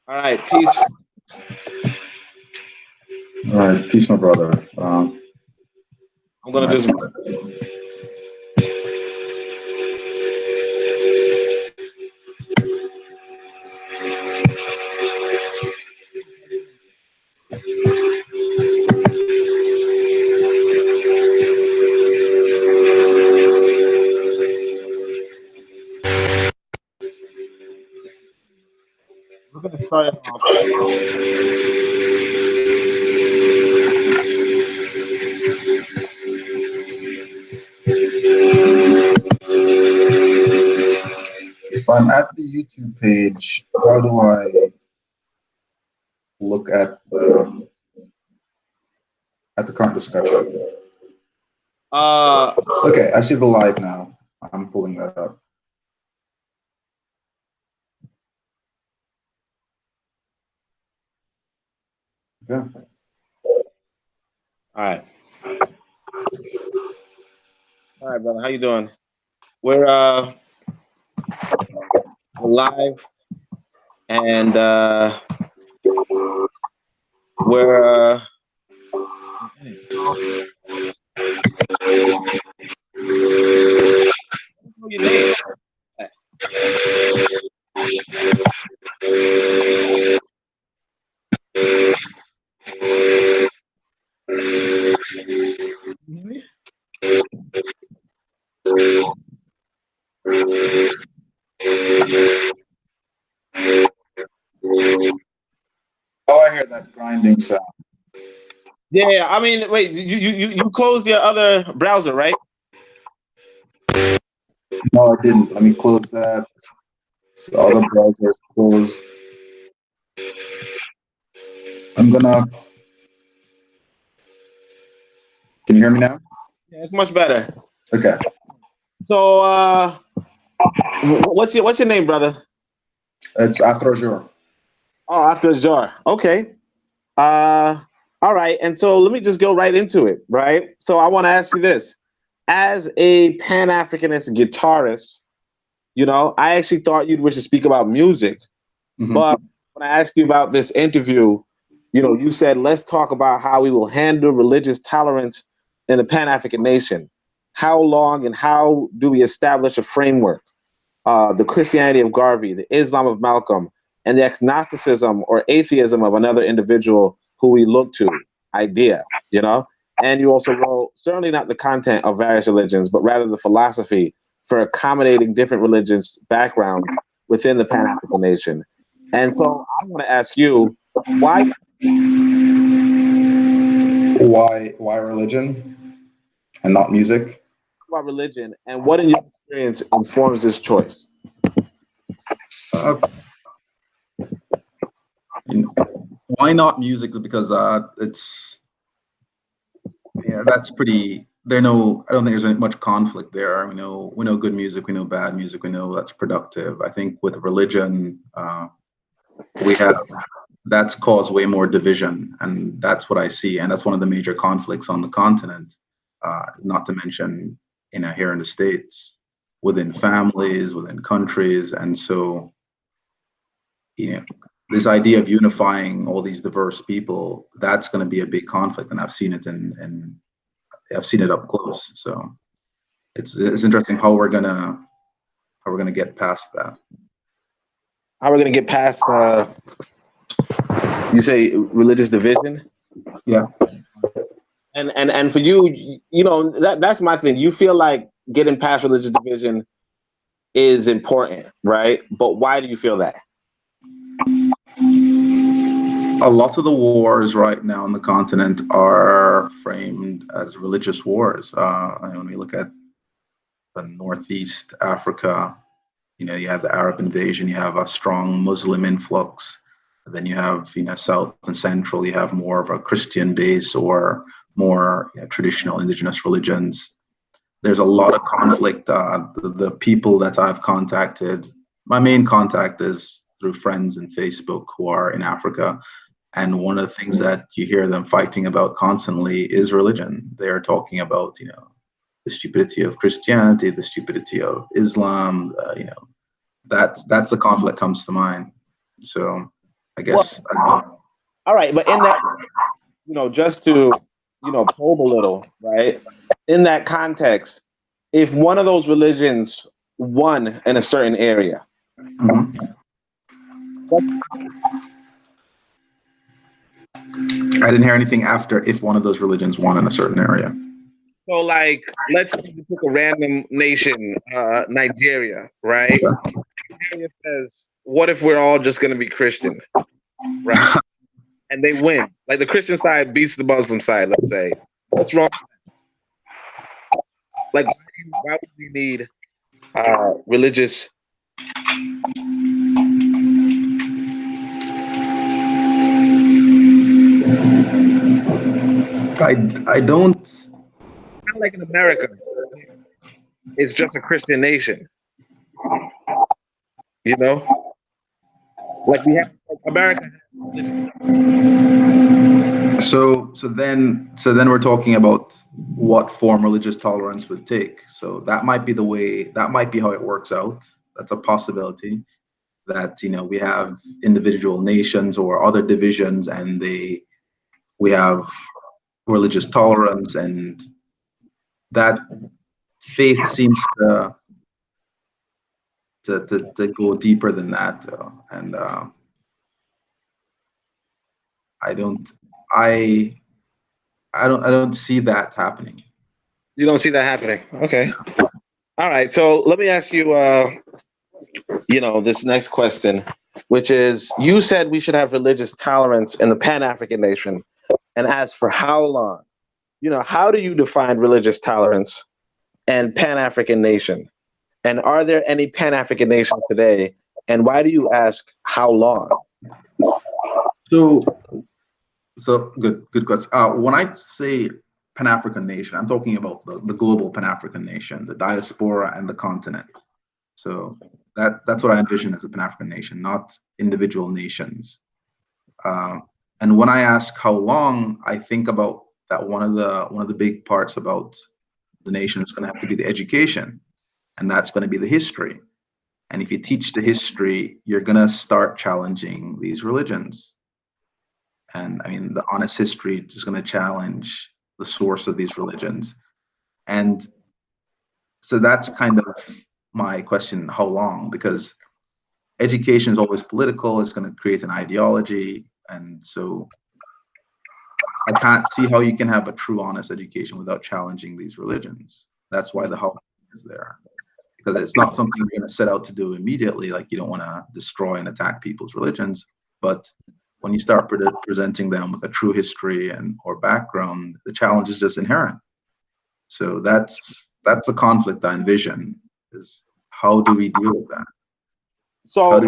All right, peace. All right, peace, my brother. I'm gonna My just. We're gonna start it off. if I'm at the YouTube page, how do I look at the current discussion? Uh, Okay, I see the live now. I'm pulling that up. Okay. all right, all right, brother. How you doing? We're live, and we're know your name. Me? Oh, I hear that grinding sound. Yeah, I mean, wait, you closed your other browser, right? No, I didn't. Let me close that. So other browsers closed. I'm gonna. Can you hear me now? Yeah, it's much better. Okay. So, what's your name, brother? It's Athrazhur. Oh, Athrazhur. Okay. Uh, all right. And so let me just go right into it, right? So I want to ask you this. As a Pan-Africanist guitarist, I actually thought you'd wish to speak about music. Mhm. But when I asked you about this interview, you said, let's talk about how we will handle religious tolerance in the Pan-African Nation. How long and how do we establish a framework? The Christianity of Garvey, the Islam of Malcolm, and the agnosticism or atheism of another individual who we look to, idea. And you also wrote, certainly not the content of various religions, but rather the philosophy for accommodating different religious backgrounds within the Pan-African Nation. And so I want to ask you, why Why religion and not music? about religion, and what in your experience informs this choice? Uh, why not music? Because it's that's pretty. I don't think there's much conflict there. We know good music, we know bad music, we know that's productive. I think with religion, we have that's caused way more division, and that's what I see, and that's one of the major conflicts on the continent. Not to mention, here in the States, within families, within countries, and so you know this idea of unifying all these diverse people, that's going to be a big conflict, and I've seen it in I've seen it up close. So it's interesting how we're gonna get past that. How are we going to get past, you say, religious division? Yeah. And for you, that's my thing. You feel like getting past religious division is important, right? But why do you feel that? A lot of the wars right now on the continent are framed as religious wars. And when we look at the Northeast Africa, you have the Arab invasion, you have a strong Muslim influx, then you have, South and Central, you have more of a Christian base or more traditional indigenous religions. There's a lot of conflict. The people that I've contacted, my main contact is through friends in Facebook who are in Africa. And one of the things that you hear them fighting about constantly is religion. They're talking about, the stupidity of Christianity, the stupidity of Islam. That's the conflict that comes to mind. So I guess. Well, all right, but in that, just to, probe a little, right? In that context, if one of those religions won in a certain area, Mhm. I didn't hear anything after if one of those religions won in a certain area. so like, let's say you pick a random nation, Nigeria, right? Okay. Nigeria says, what if we're all just going to be Christian, right? And they win. Like the Christian side beats the Muslim side, let's say. What's wrong? Like, why would we need religious? I don't. Kind of like in America, it's just a Christian nation. Like we have America. So then we're talking about what form religious tolerance would take. So that might be the way. That might be how it works out. That's a possibility. That we have individual nations or other divisions, and we have religious tolerance, and that faith seems to go deeper than that, and I don't see that happening. You don't see that happening. Okay. All right. So let me ask you, this next question, which is, you said we should have religious tolerance in the Pan-African Nation, and asked for how long. How do you define religious tolerance and Pan-African Nation? And are there any Pan-African nations today? And why do you ask how long? So good question. When I say Pan-African Nation, I'm talking about the global Pan-African Nation, the diaspora and the continent. So that's what I envision as a Pan-African Nation, not individual nations. And when I ask how long, I think about that one of the big parts about the nation is going to have to be the education, and that's going to be the history. And if you teach the history, you're going to start challenging these religions. And I mean, the honest history is going to challenge the source of these religions. And so that's kind of my question, how long? Because education is always political, it's going to create an ideology. And so I can't see how you can have a true, honest education without challenging these religions. That's why the how is there. Because it's not something you're going to set out to do immediately. Like, you don't want to destroy and attack people's religions. But when you start presenting them with a true history or background, the challenge is just inherent. So that's the conflict I envision, is how do we deal with that? So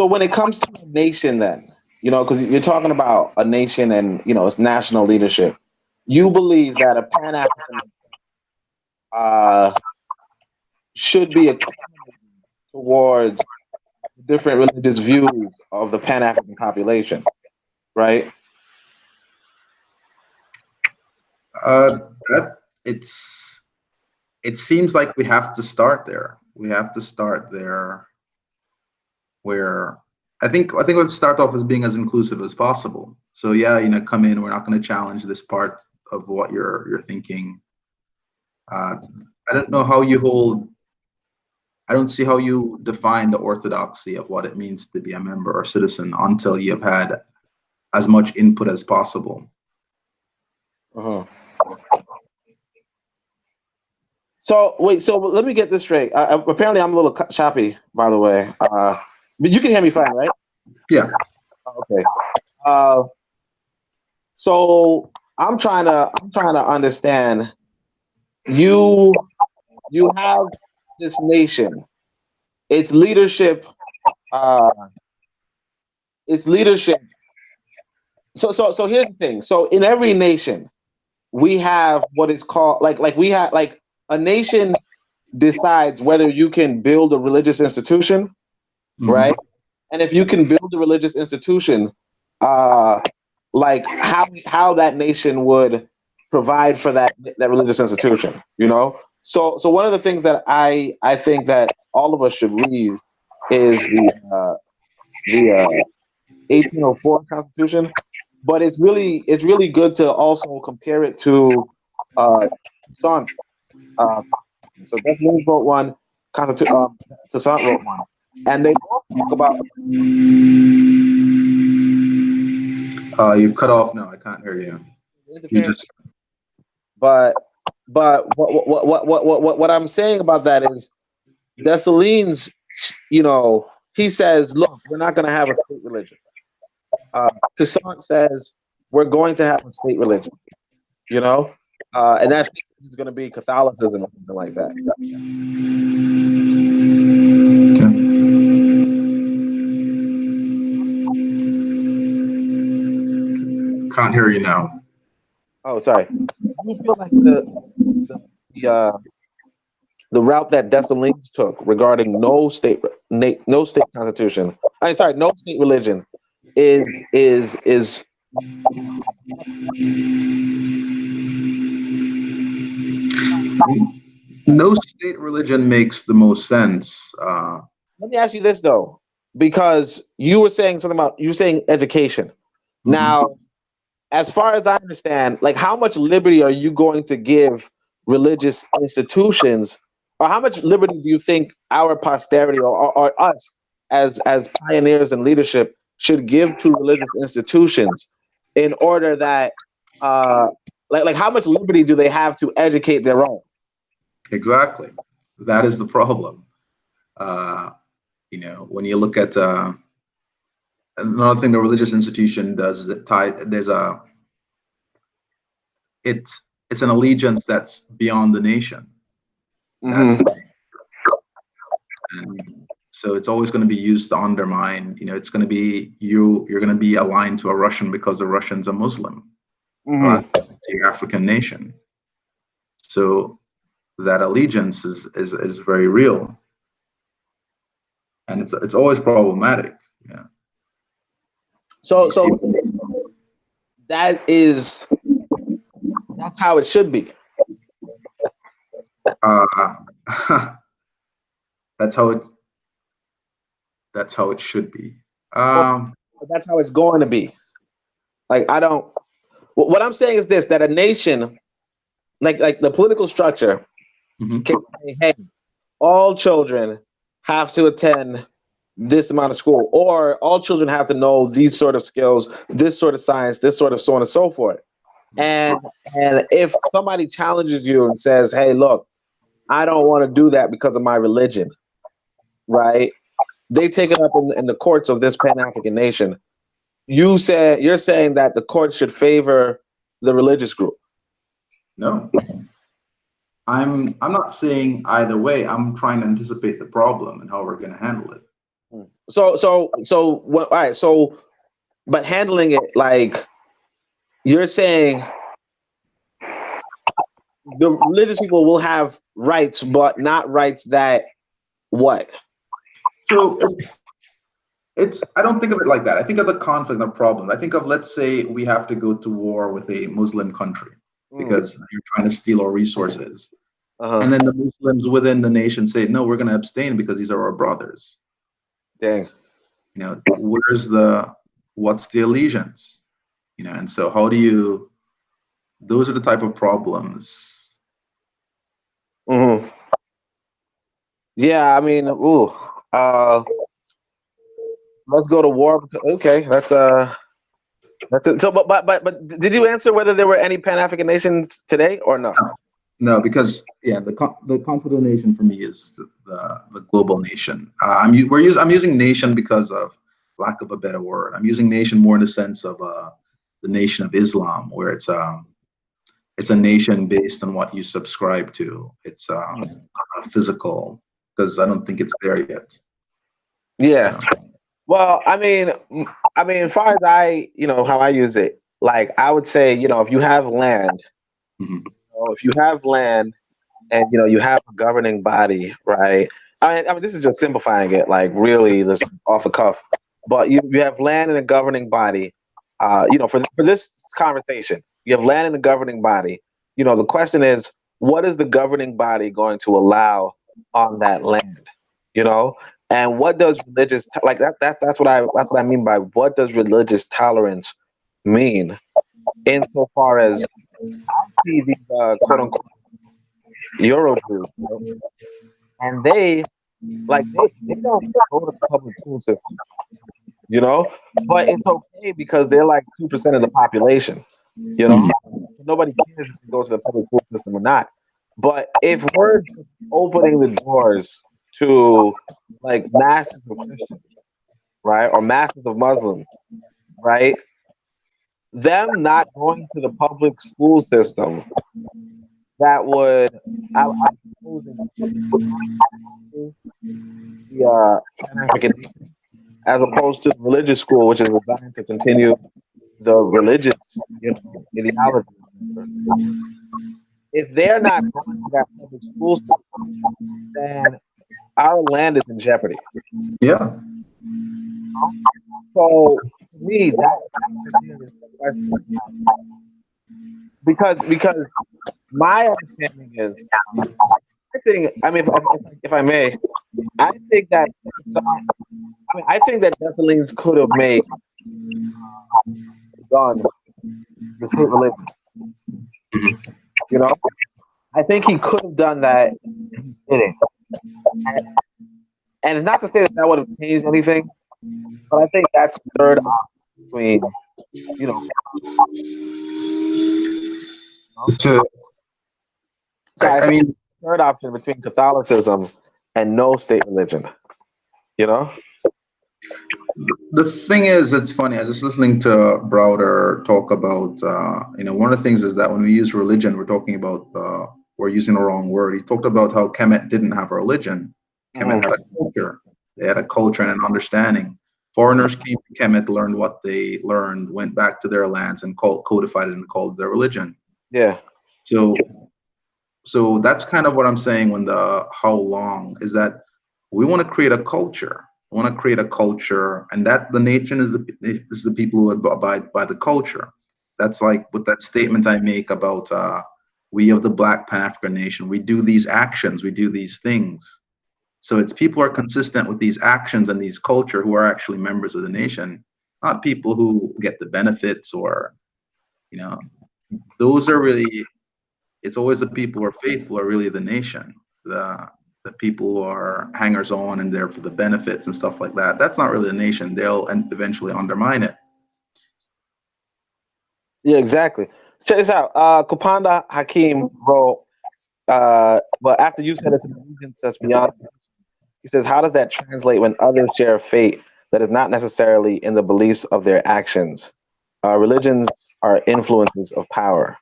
when it comes to a nation, then, because you're talking about a nation and, its national leadership, you believe that a Pan-African should be accommodating towards different religious views of the Pan-African population, right? It seems like we have to start there. We have to start there, where I think let's start off as being as inclusive as possible. So yeah, come in. We're not going to challenge this part of what you're thinking. I don't know how you hold. I don't see how you define the orthodoxy of what it means to be a member or citizen until you've had as much input as possible. Uh-huh. So wait, so let me get this straight. Apparently, I'm a little choppy, by the way. But you can hear me fine, right? Yeah. Okay. So I'm trying to understand. You have this nation. Its leadership. Its leadership. So here's the thing. So in every nation, we have what is called like we have like a nation decides whether you can build a religious institution, right? And if you can build a religious institution, like how that nation would provide for that religious institution, So one of the things that I think that all of us should read is the 1804 Constitution, but it's really good to also compare it to Toussaint's Constitution. So Dessalines wrote one, Toussaint wrote one, and they both talk about You cut off now. I can't hear you. You interference. just But what I'm saying about that is Dessalines, he says, look, we're not going to have a state religion. Toussaint says we're going to have a state religion, and that is going to be Catholicism or something like that. can't hear you now. Oh, sorry. Do you feel like the route that Dessalines took regarding no state constitution, no state religion, is No state religion makes the most sense. Let me ask you this though, because you were saying education. Mm-hmm. Now, as far as I understand, like, how much liberty are you going to give religious institutions, or how much liberty do you think our posterity or us as pioneers and leadership should give to religious institutions in order that like how much liberty do they have to educate their own? Exactly. That is the problem. When you look at another thing the religious institution does is it's an allegiance that's beyond the nation. Mm-hmm. And so it's always going to be used to undermine. It's going to be you're going to be aligned to a Russian because the Russian's a Muslim, Mm-hmm. to the African nation. So that allegiance is very real, and it's always problematic. Yeah. So that's how it should be. That's how it should be. That's how it's going to be. Like, what I'm saying is this: that a nation, like the political structure, mm-hmm. can say, hey, all children have to attend this amount of school, or all children have to know these sort of skills, this sort of science, this sort of so on and so forth. And if somebody challenges you and says, hey, look, I don't want to do that because of my religion, right? They take it up in the courts of this Pan-African nation. You're saying that the court should favor the religious group. No, I'm not saying either way. I'm trying to anticipate the problem and how we're going to handle it. But handling it, like, you're saying the religious people will have rights, but not rights that what? So I don't think of it like that. I think of the conflict and the problem. I think of, let's say we have to go to war with a Muslim country because you're trying to steal our resources. And then the Muslims within the nation say, no, we're going to abstain because these are our brothers. Dang. What's the allegiance? And so those are the type of problems. Mm-hmm. Yeah, I mean, let's go to war. Okay, that's it. So, but did you answer whether there were any Pan-African nations today or no? No, because the confident nation for me is the global nation. I'm using nation because of lack of a better word. I'm using nation more in the sense of the nation of Islam, where it's a nation based on what you subscribe to. It's physical, because I don't think it's there yet. Yeah. Well, I mean, as far as how I use it, like, I would say, if you have land, if you have land and, you have a governing body, right? I mean, this is just simplifying it, like, really this off the cuff, but you have land and a governing body, for this conversation, you have land and a governing body. The question is, what is the governing body going to allow on that land? And what does religious like that? That's what I mean by what does religious tolerance mean? Insofar as I see these quote unquote Euro Jews, right? And they don't go to the public school system, but it's okay because they're like 2% of the population, you know. Nobody cares if they go to the public school system or not. But if we're just opening the doors to like masses of Christians, right, or masses of Muslims, right, them not going to the public school system, that would, I'm supposing, would bring the Pan-African Nation, as opposed to the religious school, which is designed to continue the religious, ideology. If they're not going to that public school system, then our land is in jeopardy. Yeah. So to me, that question, because my understanding is, if I may, I think that I think that Dessalines could have made done the state religion. I think he could have done that. He didn't. And it's not to say that would have changed anything, but I think that's the third option between, To, I mean, third option between Catholicism and no state religion. The thing is, it's funny. I was just listening to Browder talk about, one of the things is that when we use religion, we're talking about, we're using the wrong word. He talked about how Kemet didn't have a religion. Kemet had a culture. They had a culture and an understanding. Foreigners came to Kemet, learned what they learned, went back to their lands and codified it and called it their religion. Yeah. So that's kind of what I'm saying when how long is that we want to create a culture. We want to create a culture, and that the nation is the people who abide by the culture. That's like with that statement I make about we of the Black Pan-African Nation, we do these actions, we do these things. So it's people who are consistent with these actions and these culture who are actually members of the nation, not people who get the benefits or, those are really, it's always the people who are faithful are really the nation. The people who are hangers on and there for the benefits and stuff like that. That's not really the nation. They'll eventually undermine it. Yeah, exactly. Check this out. Kupanda Hakim wrote, but after you said it's an allegiance that's beyond, he says, how does that translate when others share a fate that is not necessarily in the beliefs of their actions? Religions are influences of power,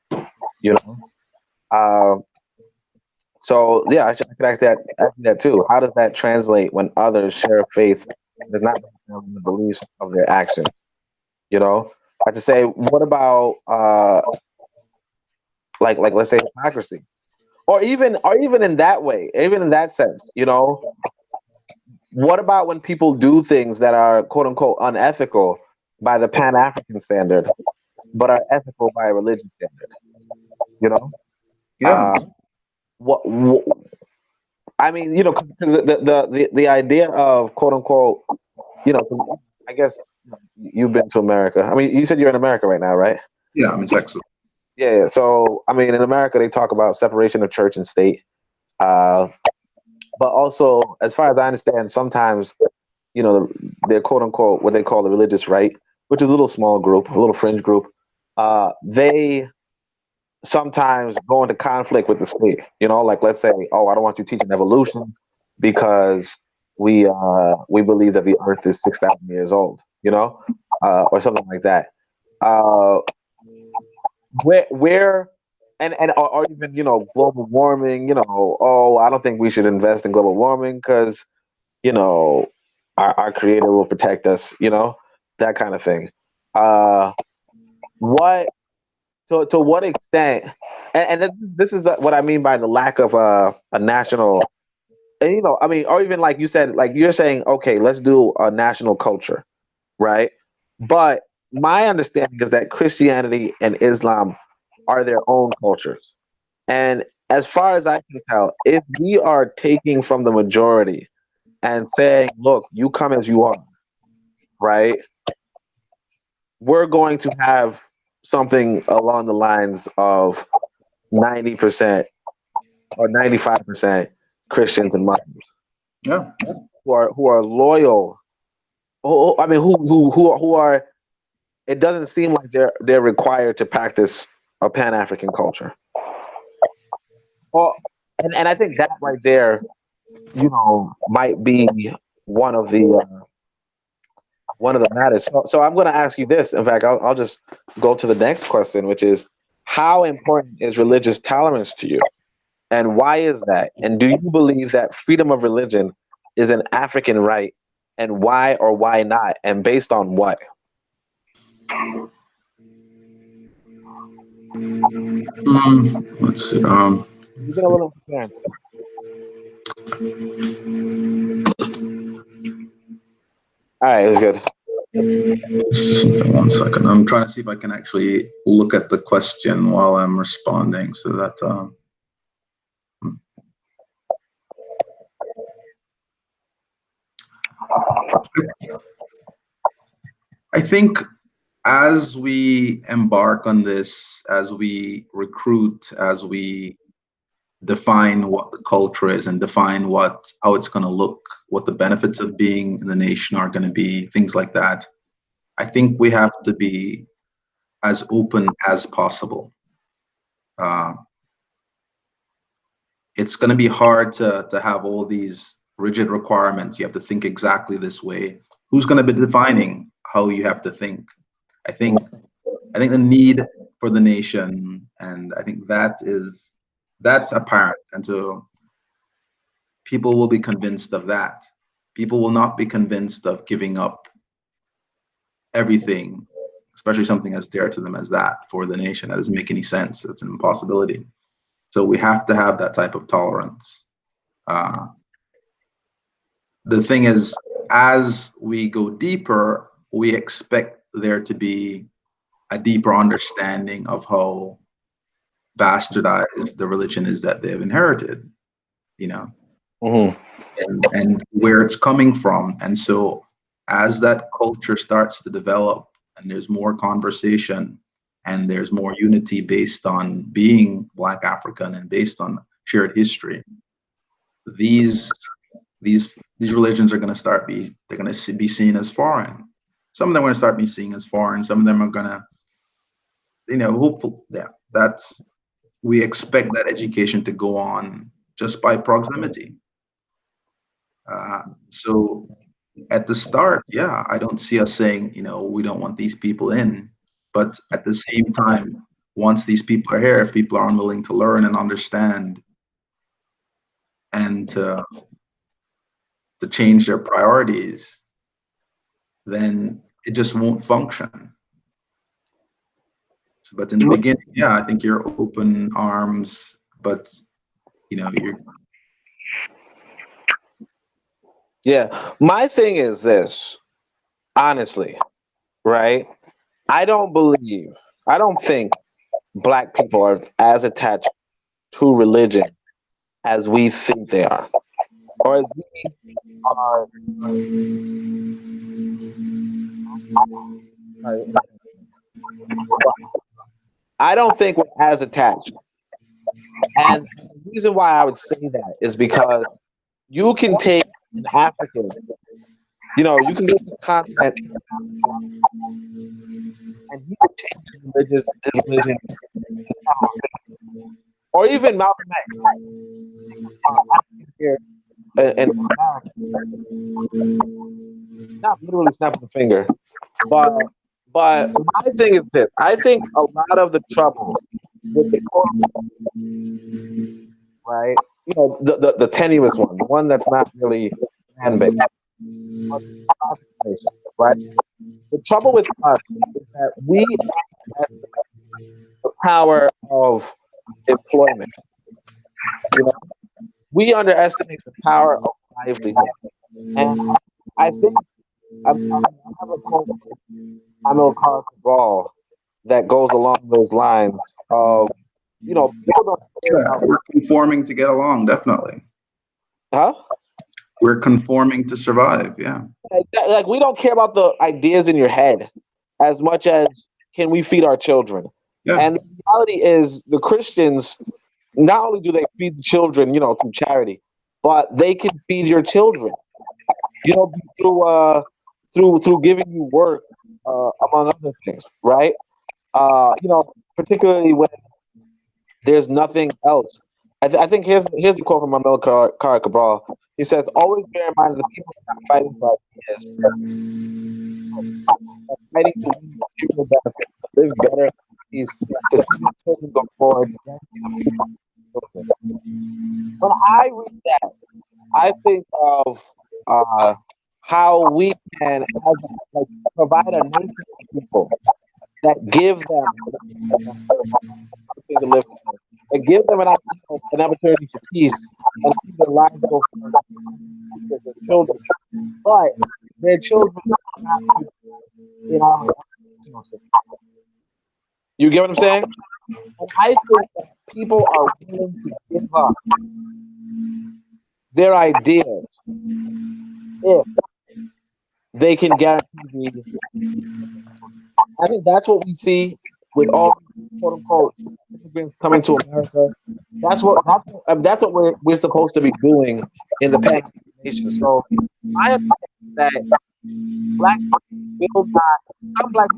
So yeah, I could ask that too. How does that translate when others share a faith that is not necessarily in the beliefs of their actions? I to say, what about like let's say hypocrisy, or even in that way, even in that sense, what about when people do things that are quote unquote unethical by the Pan-African standard, but are ethical by a religious standard? Yeah. What I mean, the idea of quote unquote, I guess you've been to America. I mean, you said you're in America right now, right? Yeah, I'm in Texas. Yeah. So, I mean, in America, they talk about separation of church and state. But also, as far as I understand, sometimes, they're quote unquote what they call the religious right, which is a little small group, a little fringe group. They sometimes go into conflict with the state. Like let's say, oh, I don't want you teaching evolution because we believe that the Earth is 6,000 years old. Or something like that. Where and or even global warming. Oh, I don't think we should invest in global warming because our creator will protect us. That kind of thing. What to what extent? And this is what I mean by the lack of a national. And I mean, or even like you said, like you're saying, okay, let's do a national culture, right? But my understanding is that Christianity and Islam are their own cultures. And as far as I can tell, if we are taking from the majority and saying, look, you come as you are, right? We're going to have something along the lines of 90% or 95% Christians and Muslims. Yeah. Who are loyal. I mean, who are. It doesn't seem like they're required to practice a Pan-African culture. Well, and I think that right there, might be one of the matters. So I'm going to ask you this. In fact, I'll just go to the next question, which is, how important is religious tolerance to you, and why is that? And do you believe that freedom of religion is an African right, and why or why not, and based on what? Let's see. You get a little interference. All right, it's good. Something, 1 second. I'm trying to see if I can actually look at the question while I'm responding, so that. I think as we embark on this, as we recruit, as we define what the culture is and define how it's going to look, what the benefits of being in the nation are going to be, things like that, I think we have to be as open as possible. It's going to be hard to have all these rigid requirements. You have to think exactly this way. Who's going to be defining how you have to think? I think the need for the nation, and I think that's apparent, and so people will be convinced of that. People will not be convinced of giving up everything, especially something as dear to them as that, for the nation. That doesn't make any sense. It's an impossibility. So we have to have that type of tolerance. The thing is, as we go deeper, we expect there to be a deeper understanding of how bastardized the religion is that they've inherited, and where it's coming from. And so as that culture starts to develop and there's more conversation and there's more unity based on being Black African and based on shared history, these religions are going to be seen as foreign. Some of them are going to start being seen as foreign. Some of them are going to, hopefully, we expect that education to go on just by proximity. So at the start, I don't see us saying, we don't want these people in. But at the same time, once these people are here, if people are unwilling to learn and understand and to change their priorities, then it just won't function. But in the beginning, I think you're open arms, but you're. Yeah, my thing is this, honestly, right? I don't think Black people are as attached to religion as we think they are, or as we are. I don't think we're as attached. And the reason why I would say that is because you can take an African, you can go to the continent and you can take his religion, or even Malcolm X here in America, not literally snapping the finger, but my thing is this: I think a lot of the trouble with the right, the tenuous one, the one that's not really man-based, right? The trouble with us is that we underestimate the power of employment. We underestimate the power of livelihood, and I think I have a quote from Cabral that goes along those lines of, people don't we're conforming to get along, definitely. Huh? We're conforming to survive. Yeah. Like, we don't care about the ideas in your head as much as can we feed our children. Yeah. And the reality is, the Christians, not only do they feed the children, through charity, but they can feed your children, through giving you work, among other things, right? Particularly when there's nothing else. I think here's the quote from Amilcar Cabral. He says, "Always bear in mind that the people are not fighting for ideas, they're fighting to win material benefits, to live better, to see their children go forward, to guarantee the future of the children." When I read that, I think of how we can provide a nation of people that give them something to live for, that give them an opportunity for peace and see their lives go forward with their children. But their children are not in our system. You get what I'm saying? And I think that people are willing to give up their ideas if they can guarantee I think that's what we see with all quote unquote immigrants coming to America. That's what we're supposed to be doing in the PanAfrican Nation. So I understand that black people will not, some black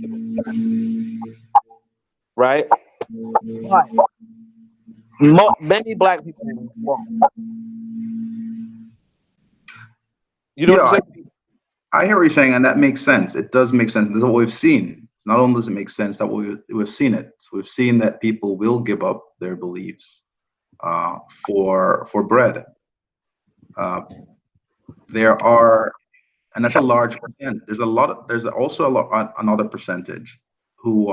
people, right? But many black people won't. You know what I'm saying? I hear what you're saying, and that makes sense. It does make sense. This is what we've seen. Not only does it make sense that we've seen it, we've seen that people will give up their beliefs for bread. There are, and that's a large percent. There's also another percentage who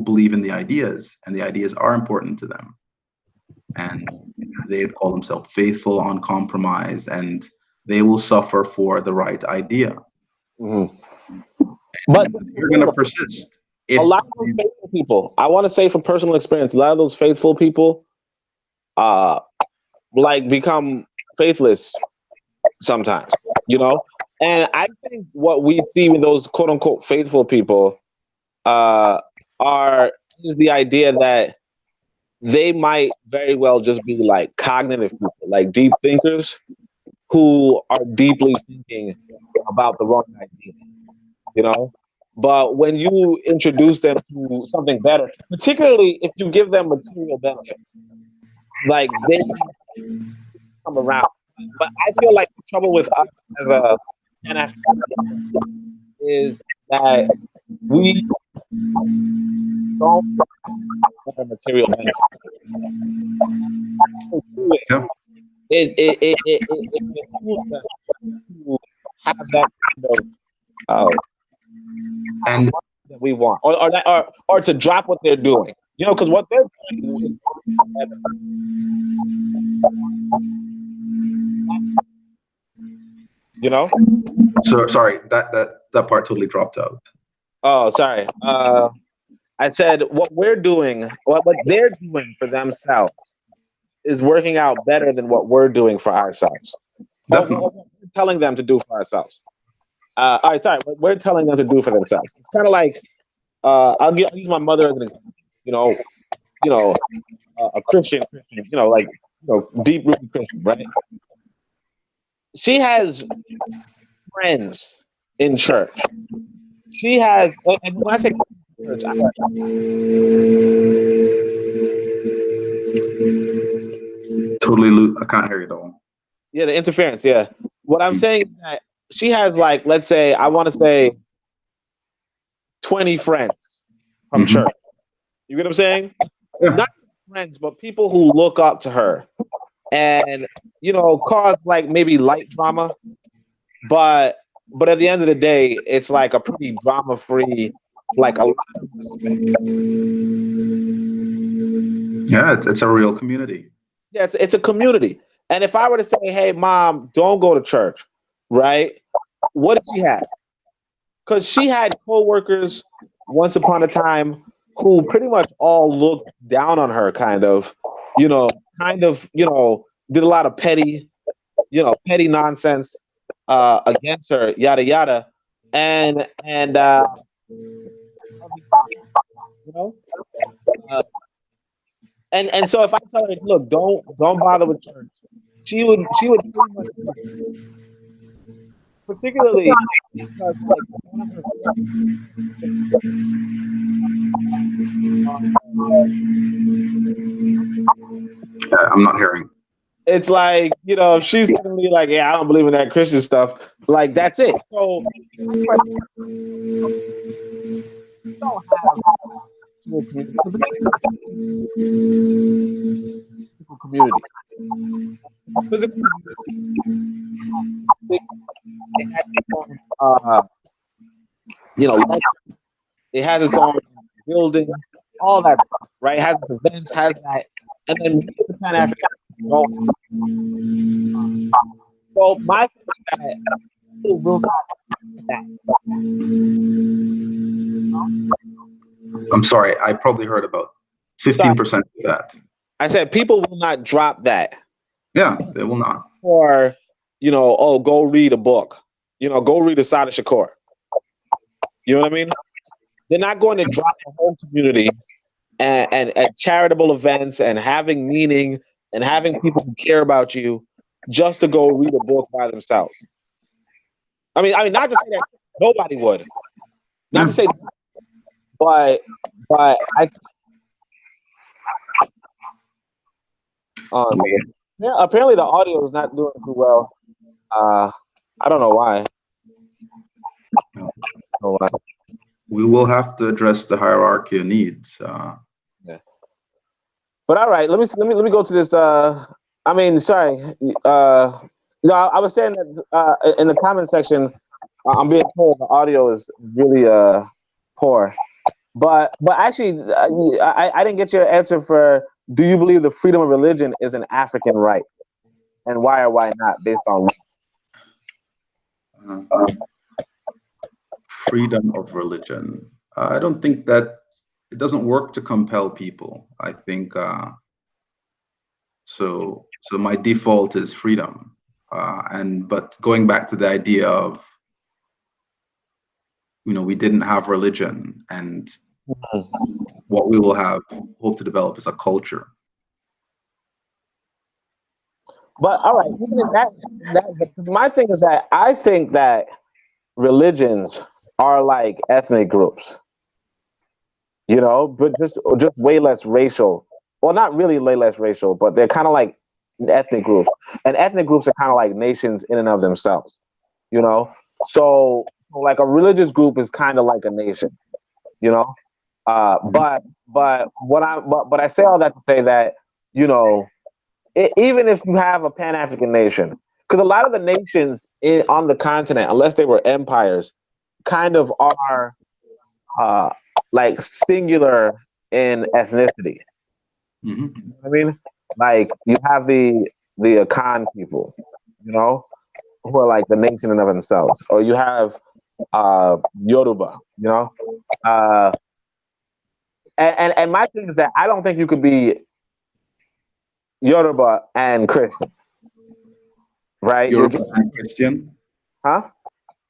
believe in the ideas, and the ideas are important to them, and they call themselves faithful, uncompromised, and they will suffer for the right idea. Mm-hmm. But you're going to persist. A lot of those faithful people, I want to say from personal experience, a lot of those faithful people become faithless sometimes, And I think what we see with those quote unquote faithful people is the idea that they might very well just be like cognitive people, like deep thinkers who are deeply thinking about the wrong idea, But when you introduce them to something better, particularly if you give them material benefits, like they come around. But I feel like the trouble with us as a PanAfrican is that we don't have material benefits. It behooves them to have that kind of and that we want, or to drop what they're doing, because what they're doing is, So sorry, that part totally dropped out. Oh, sorry. I said what they're doing for themselves is working out better than what we're doing for ourselves. What we're telling them to do for ourselves. All right, sorry. What we're telling them to do for themselves. It's kind of like I'll use my mother as an example. A Christian, deep rooted Christian, right? She has friends in church. She has, and when I say church, totally. I can't hear you though. Yeah, the interference. Yeah, what I'm saying is that she has, like, let's say, I want to say 20 friends from church. You get what I'm saying? Yeah. Not friends, but people who look up to her and, cause like maybe light drama. But at the end of the day, it's like a pretty drama-free, like a lot of respect. Yeah, it's a real community. Yeah, it's a community. And if I were to say, hey, Mom, don't go to church, right? What did she have? Because she had coworkers once upon a time who pretty much all looked down on her, did a lot of petty petty nonsense against her, yada yada, and you know, uh, and so if I tell her, look, don't bother with church, she would pretty much, particularly because like one of her I'm not hearing. it's like, if she's suddenly like, yeah, I don't believe in that Christian stuff, like that's it. So my question, we don't have actual community, because physical community, a physical community, it has its own, like, it has its own building, all that stuff, right? It has its events, has that, and then we as the Pan African don't. So my thing is that people will not do that. I'm sorry, I probably heard about 15% of that. I said people will not drop that. Yeah, they will not. Or, go read a book. Go read Asada Shakur. You know what I mean? They're not going to drop the whole community and charitable events and having meaning and having people who care about you just to go read a book by themselves. I mean, not to say that nobody would. Not to say, but I. Yeah, apparently the audio is not doing too well. I don't know why. We will have to address the hierarchy of needs. Yeah. But all right, let me go to this. Sorry. I was saying that in the comment section, I'm being told the audio is really poor. But actually, I didn't get your answer for. Do you believe the freedom of religion is an African right, and why or why not, based on freedom of religion? I don't think that it doesn't work to compel people. I think so. So my default is freedom, but going back to the idea of we didn't have religion, and what we will hope to develop is a culture. But all right, even in that, my thing is that I think that religions are like ethnic groups, but just way less racial. Well, not really way less racial, but they're kind of like ethnic groups, and ethnic groups are kind of like nations in and of themselves, So like a religious group is kind of like a nation, but I say all that to say that even if you have a Pan-African nation, because a lot of the nations on the continent, unless they were empires, kind of are like singular in ethnicity. Mm-hmm. You know what I mean? Like you have the Akan people, who are like the nation in of themselves, or you have Yoruba, and my thing is that I don't think you could be Yoruba and Christian, right? Yoruba and Christian? Huh?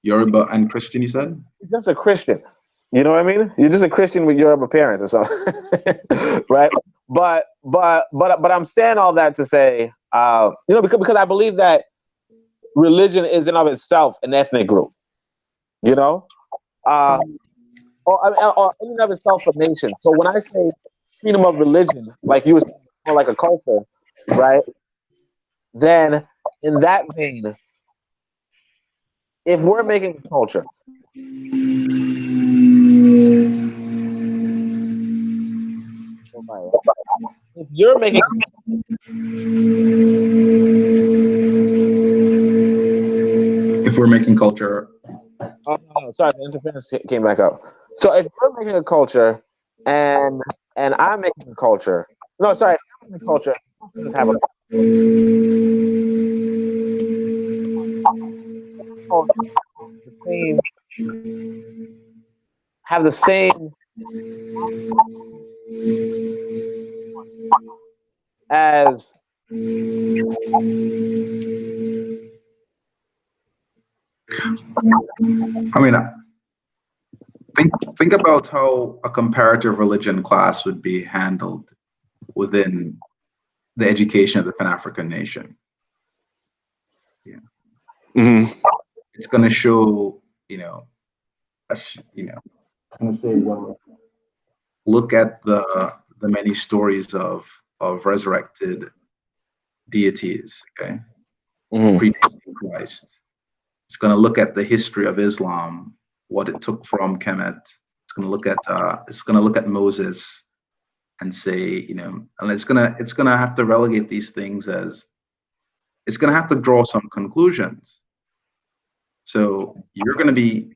Yoruba and Christian, you said? You're just a Christian. You know what I mean? You're just a Christian with Yoruba parents or something, right? But I'm saying all that to say, because I believe that religion is in of itself an ethnic group, or in and of itself a nation. So when I say freedom of religion, like you were saying, more like a culture, right? Then in that vein, if we're making a culture, if you're making, if we're making culture, oh no, sorry, the interference came back up. So if you're making a culture, and I'm making a culture, no, sorry, if you're making a culture, let's have have the same as I mean, think about how a comparative religion class would be handled within the education of the Pan-African Nation. Yeah. Mm-hmm. It's going to show, it's going to say, well, look at the many stories of resurrected deities, okay, Mm-hmm. preaching Christ. It's going to look at the history of Islam, what it took from Kemet. It's going to look at Moses and say, and it's gonna have to relegate these things as it's gonna have to draw some conclusions. So you're going to be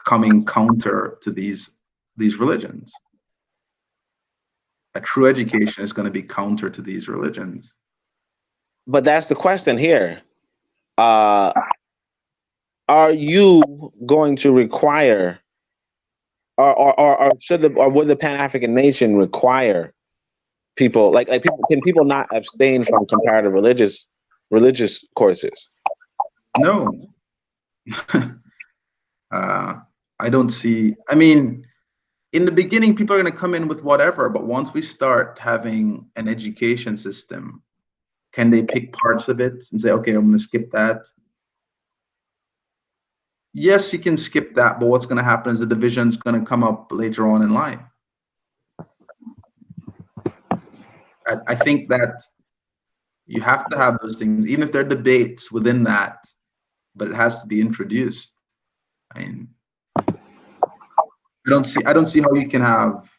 coming counter to these religions. A true education is going to be counter to these religions. But that's the question here. Are you going to require, or would the Pan-African Nation require people like people? Can people not abstain from comparative religious courses? No. I don't see. I mean, in the beginning, people are going to come in with whatever, but once we start having an education system, can they pick parts of it and say, okay, I'm going to skip that? Yes, you can skip that, but what's going to happen is the division is going to come up later on in life. I think that you have to have those things, even if there are debates within that, but it has to be introduced. I mean, I don't see how you can have,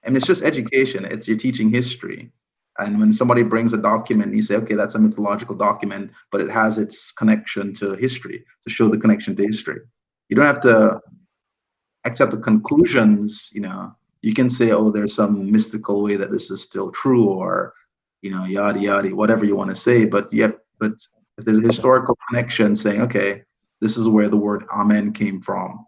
and it's just education. It's you're teaching history. And when somebody brings a document, you say, okay, that's a mythological document, but it has its connection to history, to show the connection to history. You don't have to accept the conclusions, you can say, oh, there's some mystical way that this is still true, or, yada, yada, whatever you want to say. But if there's a historical connection saying, okay, this is where the word amen came from,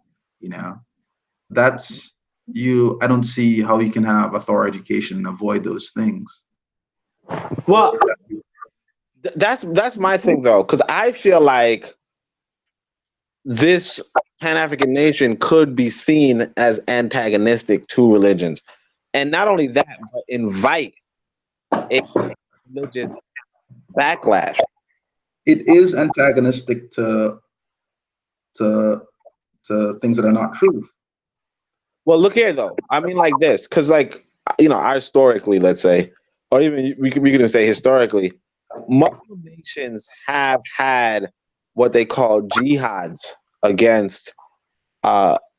that's I don't see how you can have a thorough education and avoid those things. Well, that's my thing though, because I feel like this Pan-African Nation could be seen as antagonistic to religions, and not only that, but invite a religious backlash. It is antagonistic to things that are not true. Well, look here though. I mean, like this, because historically, let's say, or even we can say historically, Muslim nations have had what they call jihads against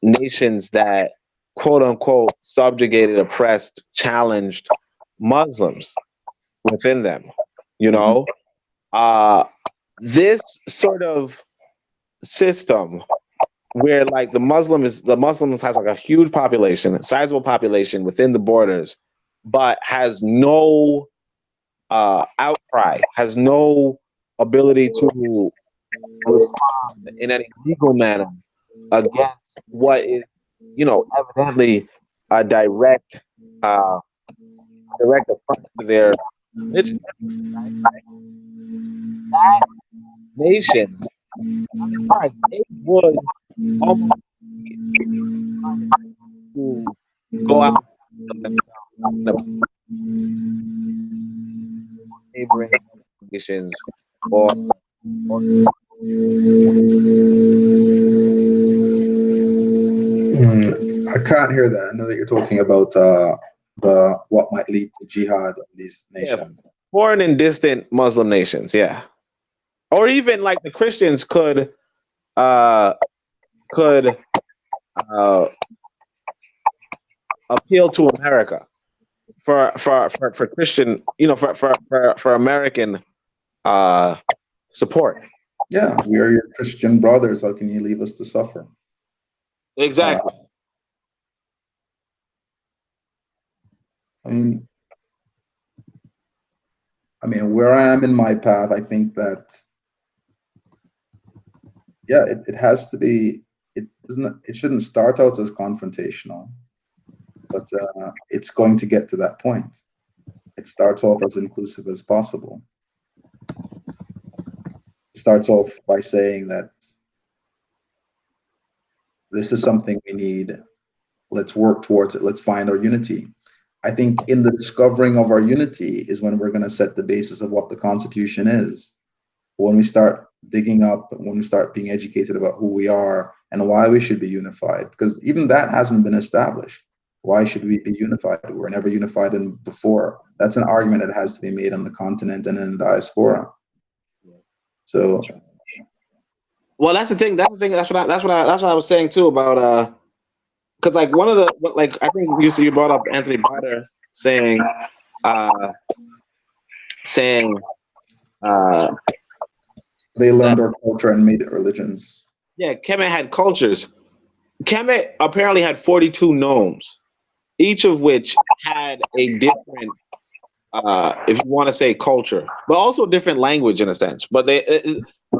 nations that, quote unquote, subjugated, oppressed, challenged Muslims within them. This sort of system where like the Muslims has like a huge population, a sizable population within the borders, but has no outcry, has no ability to respond in any legal manner against what is, evidently a direct affront to their religion. That nation, it would almost to go out themselves, neighboring nations, or I can't hear that. I know that you're talking about the what might lead to jihad in these nations. Foreign and distant Muslim nations, yeah, or even like the Christians could appeal to America for Christian, for American support. Yeah, we are your Christian brothers. How can you leave us to suffer? Exactly. I mean, where I am in my path, I think that, yeah, it has to be. It shouldn't start out as confrontational, but it's going to get to that point. It starts off as inclusive as possible. It starts off by saying that this is something we need. Let's work towards it. Let's find our unity. I think in the discovering of our unity is when we're going to set the basis of what the Constitution is. When we start digging up, when we start being educated about who we are and why we should be unified, because even that hasn't been established. Why should we be unified? We were never unified before. That's an argument that has to be made on the continent and in the diaspora. So, well, that's the thing. That's the thing. That's what I was saying too about because like one of the like I think you brought up Anthony Barter saying they learned our culture and made it religions. Yeah, Kemet had cultures. Kemet apparently had 42 nomes, each of which had a different, if you want to say, culture, but also different language in a sense. But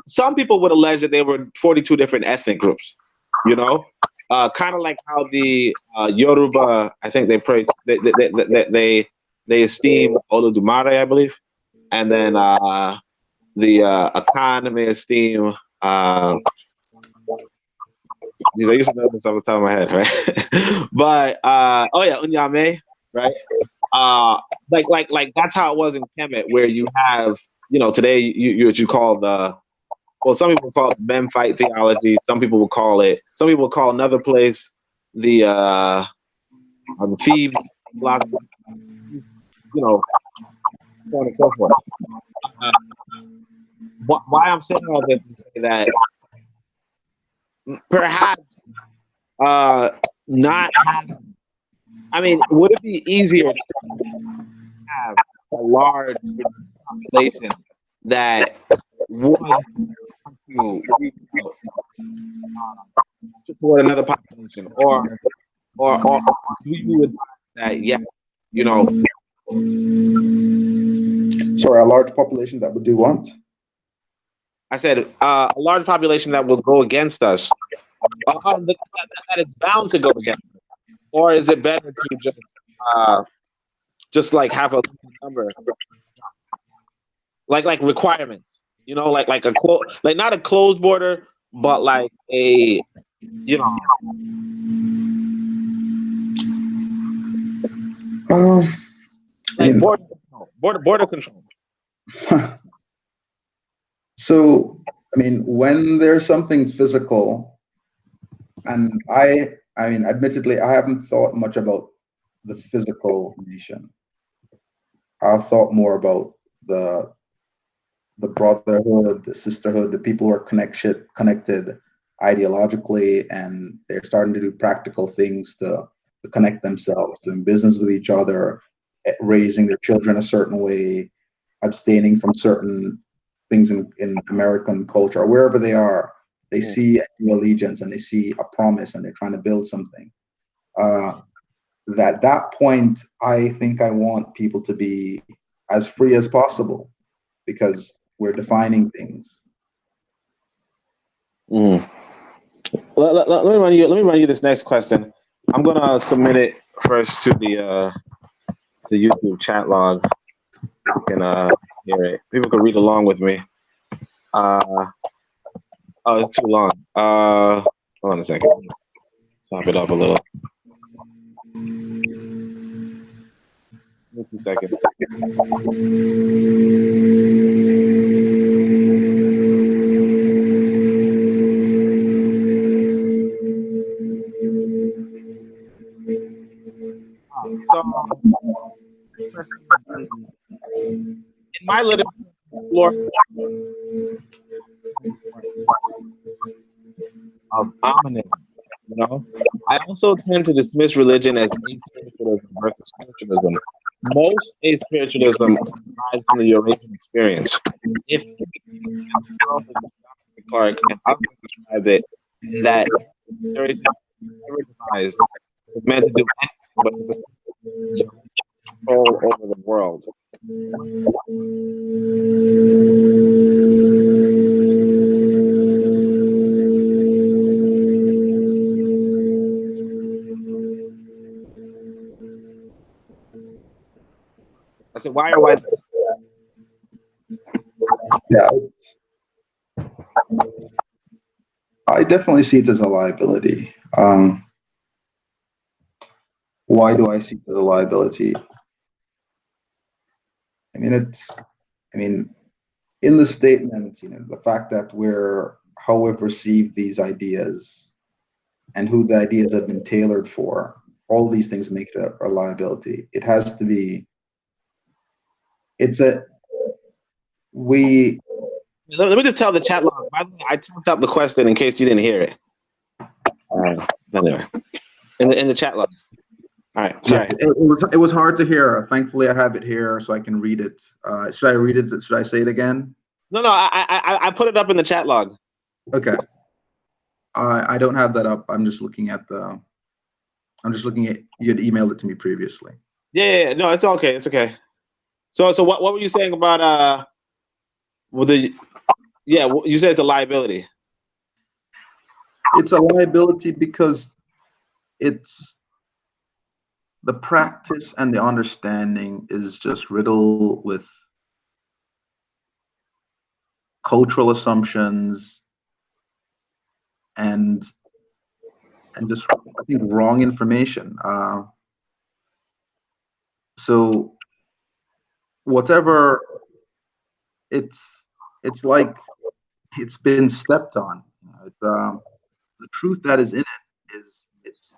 some people would allege that there were 42 different ethnic groups. You know, kind of like how the Yoruba, I think they pray, they esteem Olodumare, I believe, and then the Akan may esteem. Geez, I used to know this off the top of my head, right? But oh yeah, Unyame, right? Like that's how it was in Kemet, where you have, you know, today what you call the, well, some people call it Memphite theology. Some people will call another place the Thebes philosophy, you know, so on and so forth. Why I'm saying all this is that perhaps not having, I mean, would it be easier to have a large population that would to reach out toward another population, or we would that, yeah, you know. Sorry, a large population that would do what? I said a large population that will go against us. That it's bound to go against us. Or is it better to just like have a number, like requirements, you know, like a like not a closed border, but like a, you know. Like border control. So, I mean, when there's something physical, and I mean, admittedly, I haven't thought much about the physical nation. I've thought more about the brotherhood, the sisterhood, the people who are connected ideologically, and they're starting to do practical things to connect themselves, doing business with each other, raising their children a certain way, abstaining from certain things in American culture, or wherever they are. They see allegiance and they see a promise and they're trying to build something. That point, I think I want people to be as free as possible, because we're defining things. Let me run you this next question. I'm gonna submit it first to the YouTube chat log. You can hear it. People can read along with me. Oh, it's too long. Hold on a second. Chop it up a little. 2 seconds. In my little Florida of ominous, you know, I also tend to dismiss religion as aspiritualism versus spiritualism. Most aspiritualism derives from the Eurasian experience. If Clark and others described it, that everything ever devised was meant to do anything but control over the world. I said, why or why? Yeah, I definitely see it as a liability. Um, why do I see the liability? I mean, in the statement, the fact that how we've received these ideas and who the ideas have been tailored for, all these things make it a liability. It has to be, we, Let me just tell the chat log. By the way, I typed up the question in case you didn't hear it. Anyway, in the chat log. All right, sorry. Yeah, it was hard to hear. Thankfully, I have it here so I can read it. Should I read it? Should I say it again? No, I put it up in the chat log. Okay. I don't have that up. I'm just looking at you had emailed it to me previously. Yeah. No, it's okay. It's okay. So what were you saying about you said it's a liability. It's a liability because it's the practice and the understanding is just riddled with cultural assumptions and just, I think, wrong information. So whatever, it's like it's been stepped on. The truth that is in it is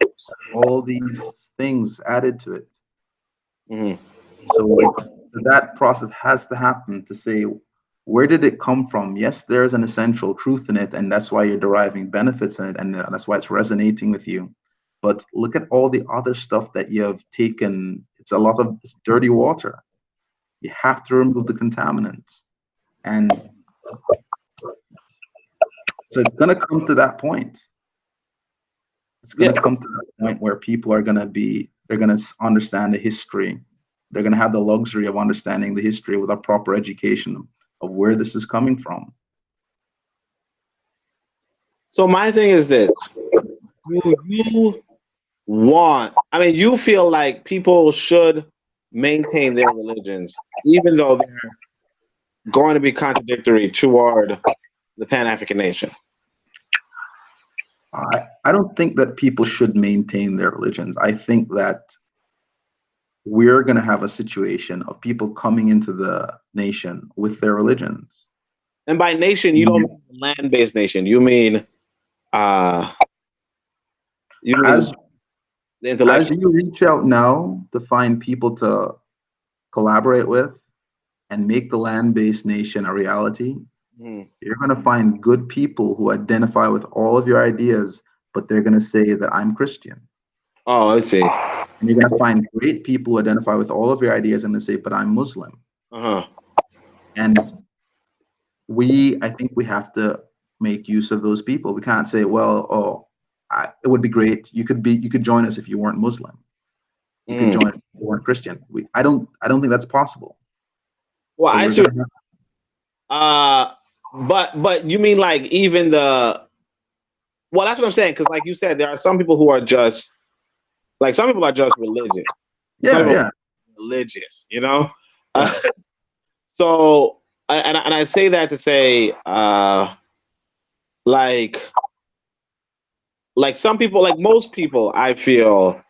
it's all these things added to it. Mm-hmm. So that process has to happen to say, where did it come from? Yes, there's an essential truth in it, and that's why you're deriving benefits in it, and that's why it's resonating with you. But look at all the other stuff that you have taken. It's a lot of dirty water. You have to remove the contaminants. And so it's going to come to that point. It's going to come to that point where people are going to they're going to understand the history. They're going to have the luxury of understanding the history with a proper education of where this is coming from. So my thing is this: do you you feel like people should maintain their religions, even though they're going to be contradictory toward the Pan-African Nation? I don't think that people should maintain their religions. I think that we're going to have a situation of people coming into the nation with their religions. And by nation, you don't mean land-based nation. You mean as you reach out now to find people to collaborate with and make the land-based nation a reality, you're going to find good people who identify with all of your ideas, but they're going to say that I'm Christian. Oh, I see. And you're going to find great people who identify with all of your ideas and they say, but I'm Muslim. And I think we have to make use of those people. We can't say, well, it would be great. You could join us if you weren't Muslim. You could join us if you weren't Christian. I don't think that's possible. Well, I see. But you mean like even that's what I'm saying, because like you said, there are some people who are just some people are just religious. Yeah. Religious, So and I say that to say like some people, like most people, I feel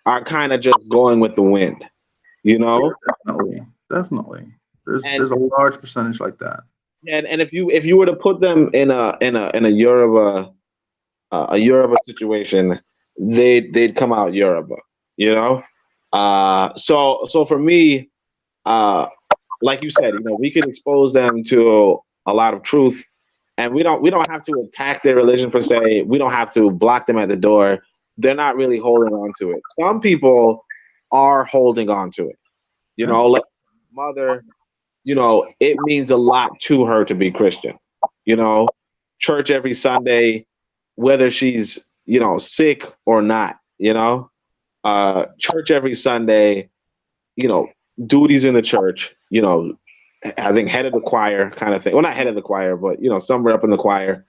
are kind of just going with the wind, Definitely. There's a large percentage like that. And if you were to put them in a Yoruba situation, they'd come out Yoruba, So for me, like you said, we can expose them to a lot of truth, and we don't have to attack their religion per se. We don't have to block them at the door. They're not really holding on to it. Some people are holding on to it. Like mother, it means a lot to her to be Christian. Church every Sunday, whether she's sick or not. Church every Sunday. Duties in the church. I think head of the choir kind of thing. Well, not head of the choir, but somewhere up in the choir.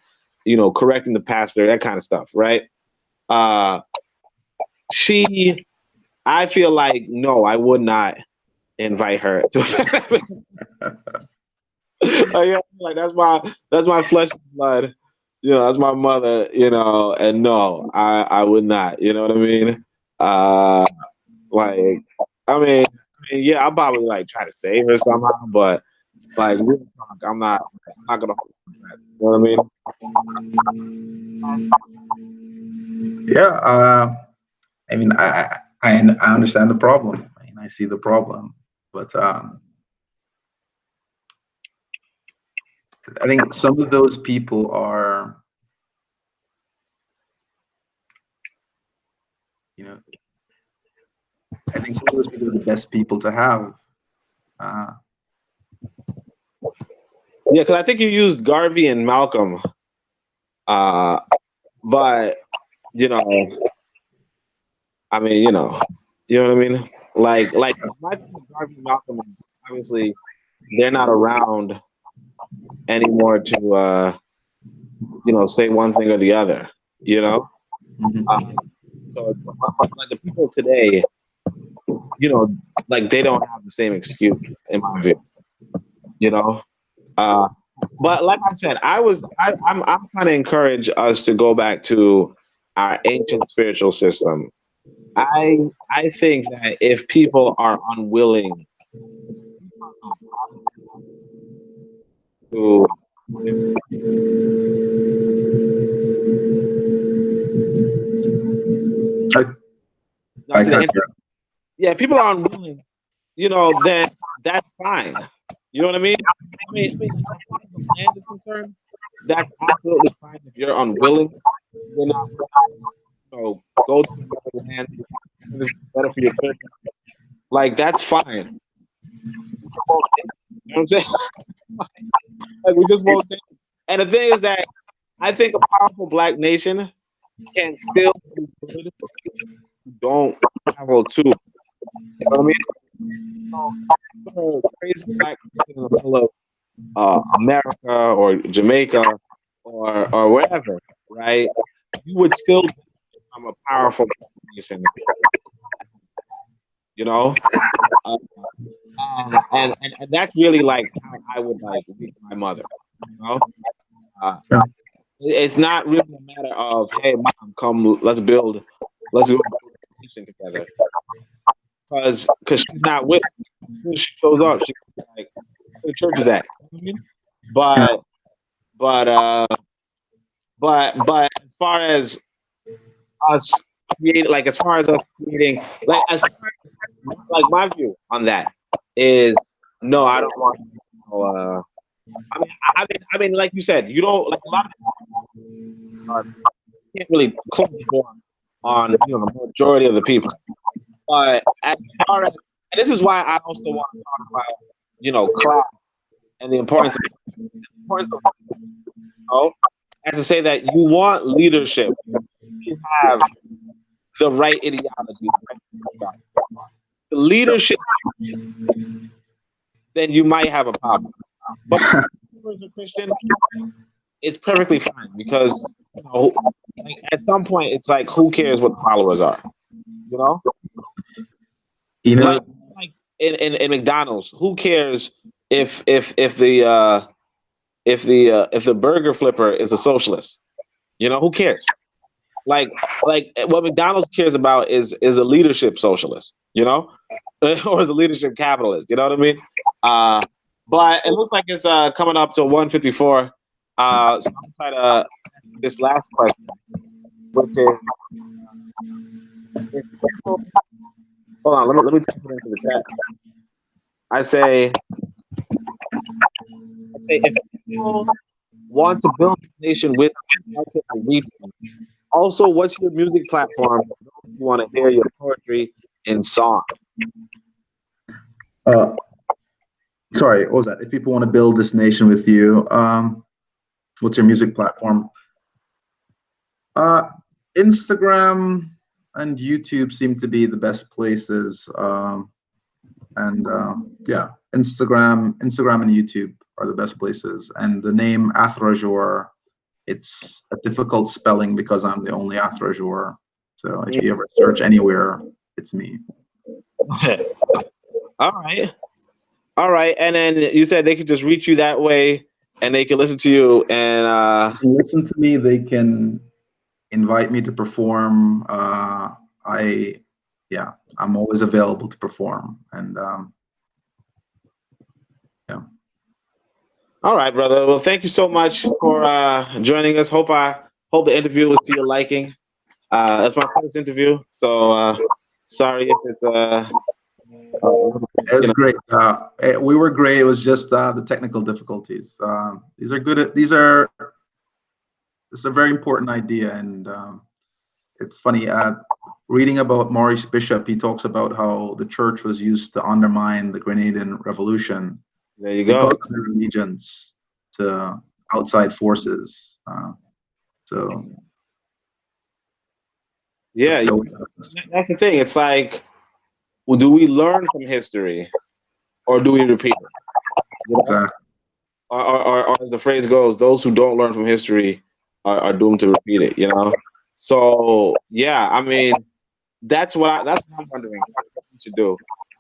Correcting the pastor, that kind of stuff, right? I feel like no, I would not invite her to. Like that's my flesh and blood. that's my mother, and no, I would not. You know what I mean? Uh, like, yeah, I'll probably like try to save her somehow, but like, real talk, I'm not gonna. You know what I mean? Yeah, I mean, I understand the problem. I mean, I see the problem, but I think some of those people are, I think some of those people are the best people to have. Yeah, because I think you used Garvey and Malcolm, but I mean, you know what I mean? Like my thing with Garvey and Malcolm is obviously they're not around anymore to say one thing or the other. So it's like the people today, like they don't have the same excuse in my view. But like I said, I'm trying to encourage us to go back to our ancient spiritual system. I think that if people are unwilling to yeah, people are unwilling, then that's fine. You know what I mean? I mean, as far as the land is concerned, that's absolutely fine if you're unwilling. You're not, go to another land. It's better for your children. Like that's fine. You know what I'm saying? Like we just won't think. And the thing is that I think a powerful black nation can still be good for people who don't travel to. You know what I mean? So, crazy black person in the middle of America or Jamaica or wherever, right? You would still become a powerful nation, uh, and that's really like how I would like reach my mother. Uh, it's not really a matter of hey mom, come let's build a nation together because she's not with me. She shows up, she's like where the church is at. You know what I mean? But but uh but as far as us as far as us creating as far as my view on that is no, I don't want I mean like you said, you don't like a lot of people can't really close the door on the majority of the people. But as far as and this is why I also want to talk about class and the importance of as to say that you want leadership to have the right ideology, the leadership, then you might have a problem. But as a Christian, it's perfectly fine because at some point it's like who cares what the followers are, like in McDonald's, who cares if the burger flipper is a socialist? Who cares? Like what McDonald's cares about is a leadership socialist, or is a leadership capitalist. You know what I mean? But it looks like it's coming up to 1:54. So I'm trying to this last question, which is if people, hold on, let me type it into the chat. I say if people want to build a nation with you, also, what's your music platform? If you want to hear your poetry in song. Sorry, what was that? If people want to build this nation with you, what's your music platform? Instagram and YouTube seem to be the best places. Yeah, Instagram and YouTube are the best places. And the name Athrazhur, it's a difficult spelling because I'm the only Athrazhur. So if you ever search anywhere, it's me. All right. And then you said they could just reach you that way and they can listen to you and listen to me. They can invite me to perform. I'm always available to perform, and yeah. All right, brother. Well, thank you so much for joining us. Hope the interview was to your liking. That's my first interview, so sorry if it's It was great. We were great. It was just the technical difficulties. These are good. It's a very important idea, and it's funny. Reading about Maurice Bishop, he talks about how the church was used to undermine the Grenadian Revolution. There you Because go. of their allegiance to outside forces. So Yeah, that's the thing. It's like, well, do we learn from history, or do we repeat it? You know? Exactly. Or as the phrase goes, those who don't learn from history are doomed to repeat it. You know. So yeah, I mean, that's what I'm wondering what we should do.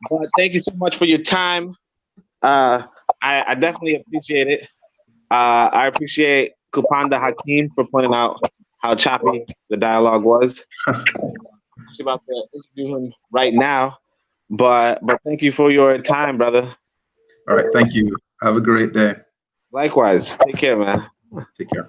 But thank you so much for your time. I definitely appreciate it. I appreciate Kupanda Hakim for pointing out how choppy the dialogue was. I'm actually about to interview him right now, but thank you for your time, brother. All right. Thank you. Have a great day. Likewise. Take care, man. Take care.